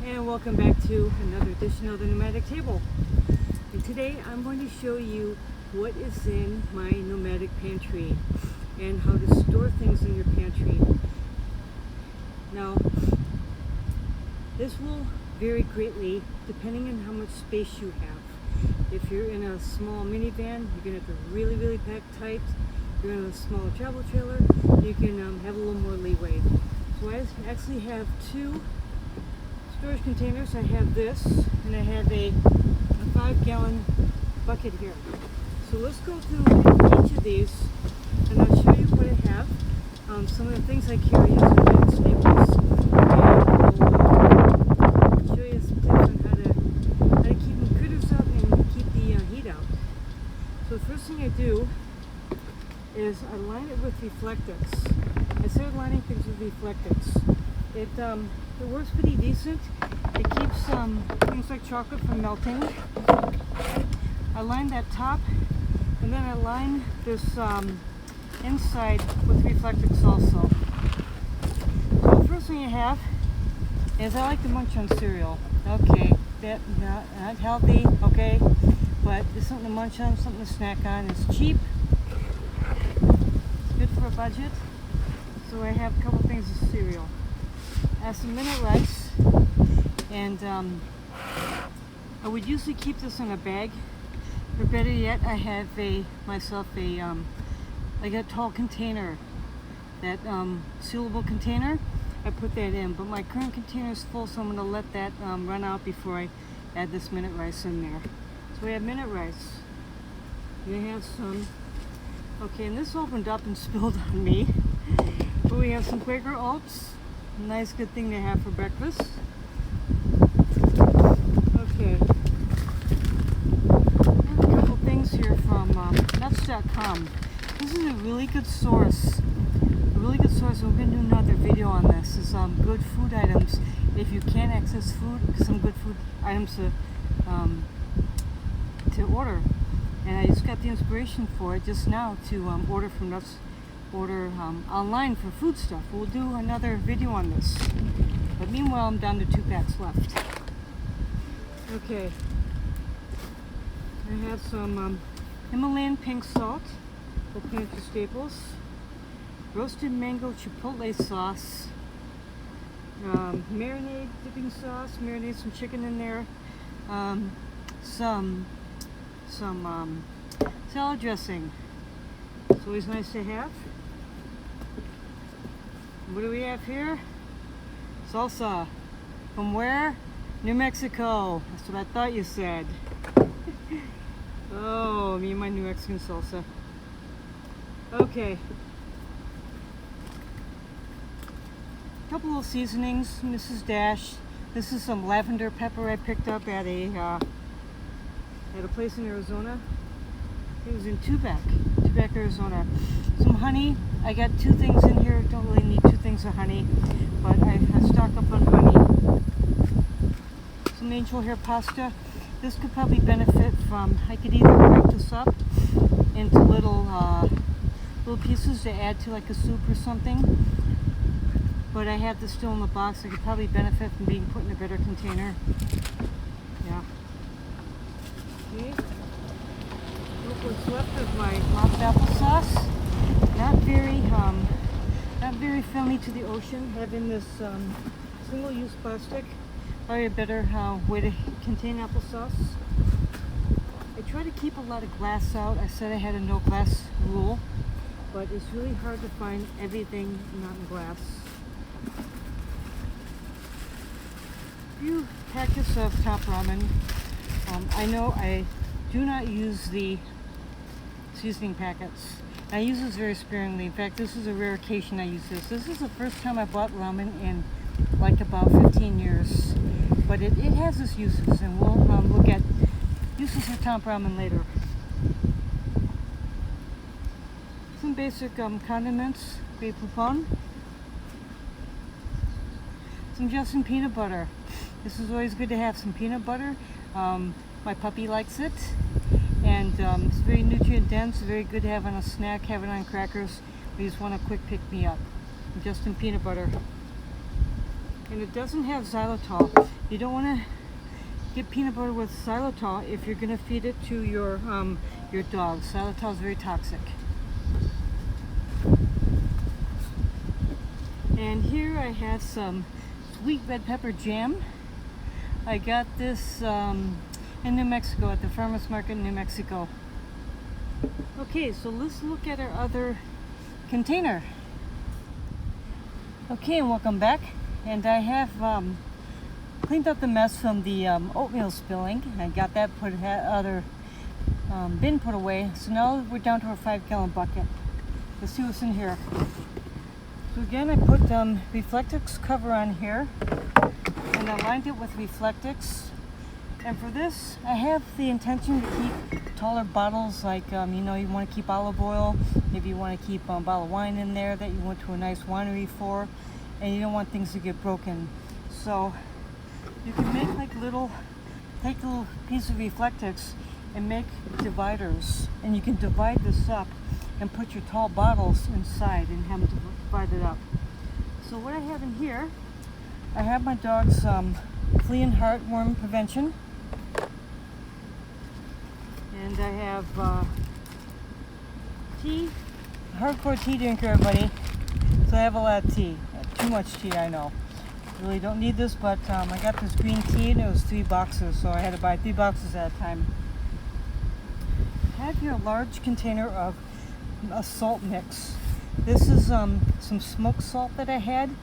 And welcome back to another edition of the Nomadic Table. And today I'm going to show you what is in my nomadic pantry and how to store things in your pantry. Now, this will vary greatly depending on how much space you have. If you're in a small minivan, you're going to have to really pack tight. If you're in a smaller travel trailer, you can have a little more leeway. So I actually have two storage containers. I have this, and I have a 5-gallon bucket here. So let's go through each of these, and I'll show you what I have. Some of the things I carry is my staples, and I'll show you some tips on how to keep the critters up and keep the heat out. So the first thing I do is I line it with reflectix. I started lining things with reflectix. It works pretty decent. It keeps things like chocolate from melting. I line that top, and then I line this inside with reflectix also. So the first thing I have is I like to munch on cereal. Okay, that's not healthy, okay, but it's something to munch on, something to snack on. It's cheap, it's good for a budget. So I have a couple things of cereal. I have some minute rice, and I would usually keep this in a bag, but better yet, I have myself like a tall container, that sealable container. I put that in, but my current container is full, so I'm going to let that run out before I add this minute rice in there. So we have minute rice. We have some, okay, and this opened up and spilled on me, but we have some Quaker Oats. Nice good thing to have for breakfast. Okay. I have a couple things here from nuts.com. This is a really good source. A really good source. We're going to do another video on this. It's good food items. If you can't access food, some good food items to order. And I just got the inspiration for it just now to order from nuts. Order online for food stuff. We'll do another video on this. But meanwhile, I'm down to 2 packs left. Okay. I have some Himalayan pink salt for pantry staples. Roasted mango chipotle sauce. Marinade dipping sauce. Marinate some chicken in there. Some salad dressing. It's always nice to have. What do we have here? Salsa. From where? New Mexico. That's what I thought you said. Oh, me and my New Mexican salsa. Okay. A couple little seasonings, Mrs. Dash. This is some lavender pepper I picked up at a place in Arizona. It was in Tubac, Arizona. Some honey. I got 2 things in here. Don't really need 2 things of honey, but I stock up on honey. Some angel hair pasta. This could probably benefit from, I could either break this up into little pieces to add to like a soup or something, but I have this still in the box. I could probably benefit from being put in a better container. Yeah. Okay. What's left of my mock applesauce. Not very friendly to the ocean, having this single-use plastic. Probably a better way to contain applesauce. I try to keep a lot of glass out. I said I had a no glass rule, but it's really hard to find everything not in glass. A few packets of top ramen. I know I do not use the seasoning packets. I use this very sparingly. In fact, this is a rare occasion I use this. This is the first time I bought ramen in like about 15 years. But it has its uses, and we'll look at uses for top ramen later. Some basic condiments, Grey Poupon. Some Justin peanut butter. This is always good to have some peanut butter. My puppy likes it. And it's very nutrient dense, very good to have on a snack, have it on crackers. We just want a quick pick me up. Just in peanut butter. And it doesn't have xylitol. You don't want to get peanut butter with xylitol if you're going to feed it to your dog. Xylitol is very toxic. And here I have some sweet red pepper jam. I got this in New Mexico at the farmer's market in New Mexico. Okay, so let's look at our other container. Okay, and welcome back. And I have cleaned up the mess from the oatmeal spilling. I got that other bin put away. So now we're down to our 5-gallon bucket. Let's see what's in here. So again, I put Reflectix cover on here, and I lined it with Reflectix. And for this, I have the intention to keep taller bottles, like you know, you want to keep olive oil, maybe you want to keep a bottle of wine in there that you went to a nice winery for, and you don't want things to get broken. So you can make like take a little piece of Reflectix and make dividers, and you can divide this up and put your tall bottles inside and have them divided up. So what I have in here, I have my dog's flea and heartworm prevention, and I have tea, hardcore tea drinker, everybody. So I have a lot of tea, too much tea, I know. Really don't need this, but I got this green tea and it was 3 boxes, so I had to buy 3 boxes at a time. I have here a large container of a salt mix. This is some smoked salt that I had,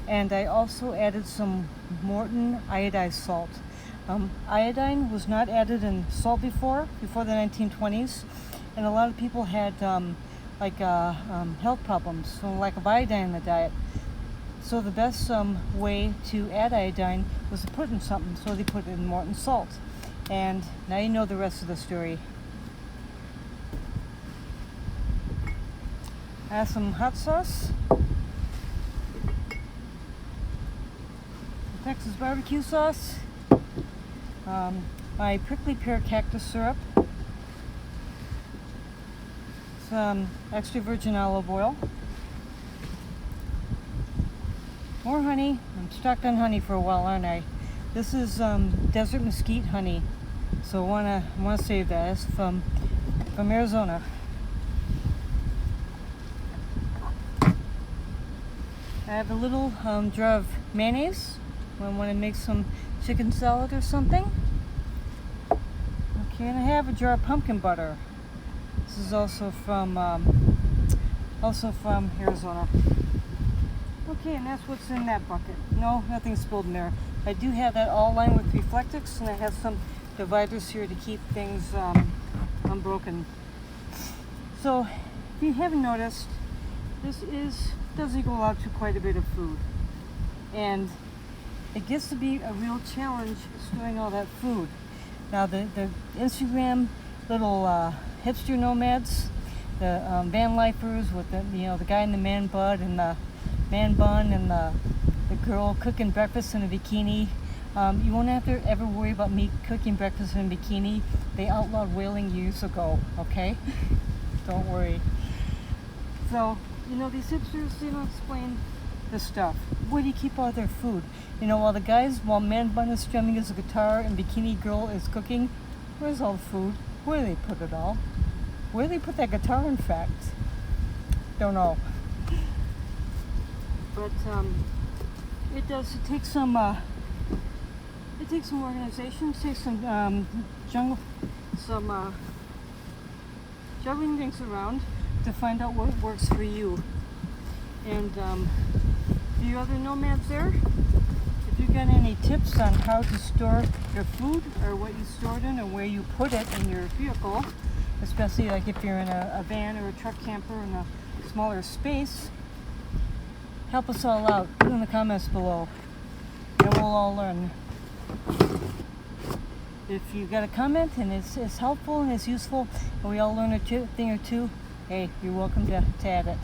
and I also added some Morton iodized salt. Iodine was not added in salt before the 1920s, and a lot of people had health problems, so lack of iodine in the diet. So the best way to add iodine was to put in something, so they put it in Morton salt. And now you know the rest of the story. I have some hot sauce, Texas barbecue sauce, my prickly pear cactus syrup, some extra virgin olive oil, more honey. I'm stuck on honey for a while, aren't I? This is desert mesquite honey, so I wanna save that. It's from Arizona. I have a little jar of mayonnaise when I want to make some chicken salad or something. Okay, and I have a jar of pumpkin butter. This is also from Arizona. Okay, and that's what's in that bucket. No, nothing spilled in there. I do have that all lined with Reflectix, and I have some dividers here to keep things unbroken. So, if you haven't noticed, this does equal out to quite a bit of food, and it gets to be a real challenge storing all that food. Now the Instagram little hipster nomads, the van lifers with the guy in the man bun and the girl cooking breakfast in a bikini, you won't have to ever worry about me cooking breakfast in a bikini. They outlawed whaling years ago, okay? Don't worry. So, you know, these hipsters, they don't explain this stuff. Where do you keep all their food? You know, while man bun is strumming his guitar and bikini girl is cooking, where's all the food? Where do they put it all? Where do they put that guitar, in fact? Don't know. But it takes some organization, it takes some juggling things around to find out what works for you. And you other nomads there, if you got any tips on how to store your food, or what you store it in, or where you put it in your vehicle, especially like if you're in a van or a truck camper in a smaller space, help us all out. Put in the comments below, and we'll all learn. If you got a comment and it's helpful and it's useful, and we all learn a thing or two, hey, you're welcome to add it.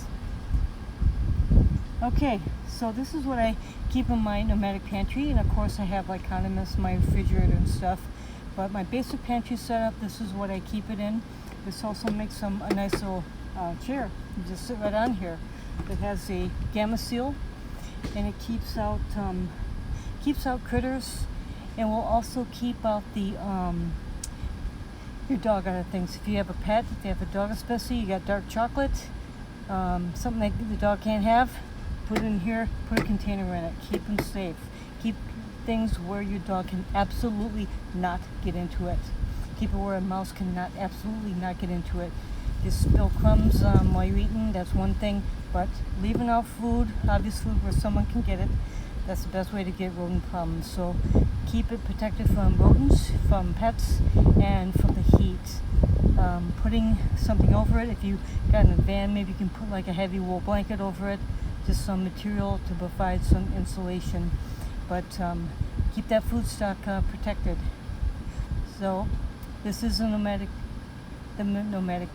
Okay, so this is what I keep in my nomadic pantry, and of course I have like condiments in my refrigerator and stuff. But my basic pantry setup, this is what I keep it in. This also makes a nice little chair. You just sit right on here. It has a gamma seal, and it keeps out critters and will also keep out your dog out of things. If you have a pet, if you have a dog especially, you got dark chocolate, something that the dog can't have, put it in here, put a container in it, keep them safe. Keep things where your dog can absolutely not get into it. Keep it where a mouse cannot absolutely not get into it. Just spill crumbs while you're eating, that's one thing, but leaving out food, obvious food where someone can get it, that's the best way to get rodent problems. So keep it protected from rodents, from pets, and from the heat. Putting something over it, if you got in a van, maybe you can put like a heavy wool blanket over it, just some material to provide some insulation. But keep that food stock protected. So this is the nomadic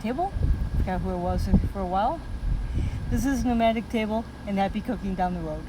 table. Forgot who it was for a while. This is nomadic table and happy cooking down the road.